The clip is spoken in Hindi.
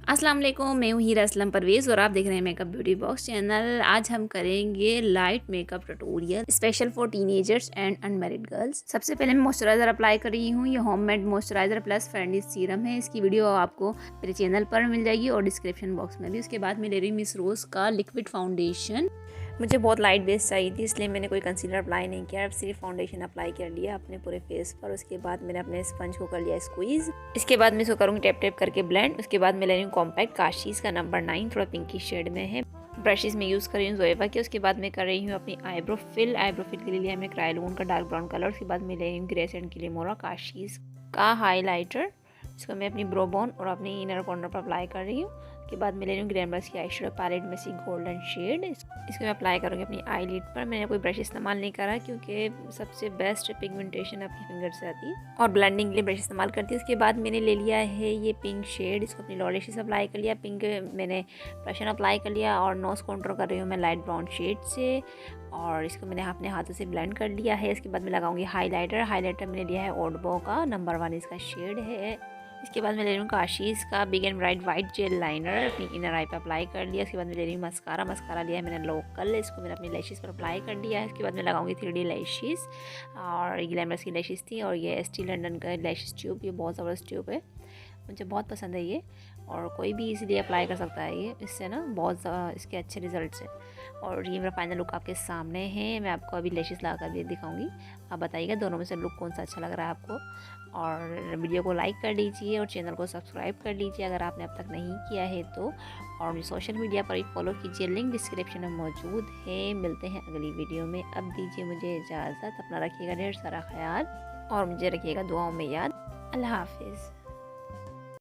अस्सलाम वालेकुम, मैं हूँ हीरा असलम परवेज़ और आप देख रहे हैं मेकअप ब्यूटी बॉक्स चैनल। आज हम करेंगे light makeup tutorial special for teenagers and unmarried girls. सबसे पहले मैं मॉइस्चराइज़र अप्लाई कर रही हूँ। ये homemade moisturiser plus fairness serum है। इसकी वीडियो आपको मेरे चैनल पर मिल जाएगी और डिस्क्रिप्शन बॉक्स में भी। उसके बाद मैं ले रही हूँ मिस रोज़ का लिक्विड फाउंडेशन। मुझे बहुत लाइट बेस चाहिए थी, इसलिए मैंने कोई कंसीलर अप्लाई नहीं किया, सिर्फ फाउंडेशन अप्लाई कर लिया अपने पूरे फेस पर। उसके बाद मैंने अपने स्पंज को कर लिया स्क्वीज़। इसके बाद मैं इसको करूँगी टैप टैप करके ब्लेंड। उसके बाद मैं ले रही हूँ कॉम्पैक्ट काशीज़ का नंबर 9, थोड़ा पिंकी शेड में है। ब्रशेज़ में यूज़ कर रही हूँ जोएवा के। उसके बाद मैं कर रही हूँ अपनी आईब्रो फिल के लिए लिया मैं क्रायोलून का डार्क ब्राउन कलर। उसके बाद मैं ले रही हूँ ग्रेस एंड क्लेमोरा काशीज़ का हाईलाइटर। इसको मैं अपनी ब्रो बोन और अपनी इनर कॉर्नर पर अप्लाई कर रही हूँ। उसके बाद मैं ले रही हूँ ग्लैमरस की आई शेडो पैलेट में से गोल्डन शेड। इसको मैं अप्लाई करूँगी अपनी आई लिड पर। मैंने कोई ब्रश इस्तेमाल नहीं करा क्योंकि सबसे बेस्ट पिगमेंटेशन अपनी फिंगर से आती है और ब्लेंडिंग के लिए ब्रश इस्तेमाल करती है। उसके बाद मैंने ले लिया है ये पिंक शेड। इसको अपनी लॉलिश अप्लाई कर लिया। पिंक मैंने ब्रशन अप्लाई कर लिया और नोज कॉन्टूर कर रही हूँ मैं लाइट ब्राउन शेड से और इसको मैंने अपने हाथों से ब्लेंड कर लिया है। इसके बाद मैं लगाऊंगी हाईलाइटर मैंने लिया है ओडबो का नंबर 1 इसका शेड है। इसके बाद मैं ले रही हूँ काशीज़ का big and bright white jail liner अपनी इनर आई पे अप्लाई कर लिया। इसके बाद मैं ले रही हूँ मस्कारा लिया है मैंने लोकल। इसको मैंने अपनी लैशेज़ पर अप्लाई कर लिया है। इसके बाद मैं लगाऊंगी 3D लैशेज़ और ग्लैमरस की लैशेज़ थी और ये एसटी लंदन का लैशेज़ ट्यूब, ये बहुत ज़बरदस्त ट्यूब है, मुझे बहुत पसंद है ये और कोई भी इजीली अप्लाई कर सकता है। ये इससे ना बहुत इसके अच्छे रिजल्ट्स हैं। और ये मेरा फाइनल लुक आपके सामने है। मैं आपको अभी लैशेस लगा कर भी दिखाऊंगी, आप बताइएगा दोनों में से लुक कौन सा अच्छा लग रहा है आपको। और वीडियो को लाइक कर लीजिए और चैनल को सब्सक्राइब कर लीजिए अगर आपने अब तक नहीं किया है तो। और मुझे सोशल मीडिया पर भी फॉलो कीजिए, लिंक डिस्क्रिप्शन में मौजूद है। मिलते हैं अगली वीडियो में। अब दीजिए मुझे इजाज़त। अपना रखिएगा ढेर सारा ख्याल और मुझे रखिएगा दुआओं में याद। अल्लाह हाफिज़।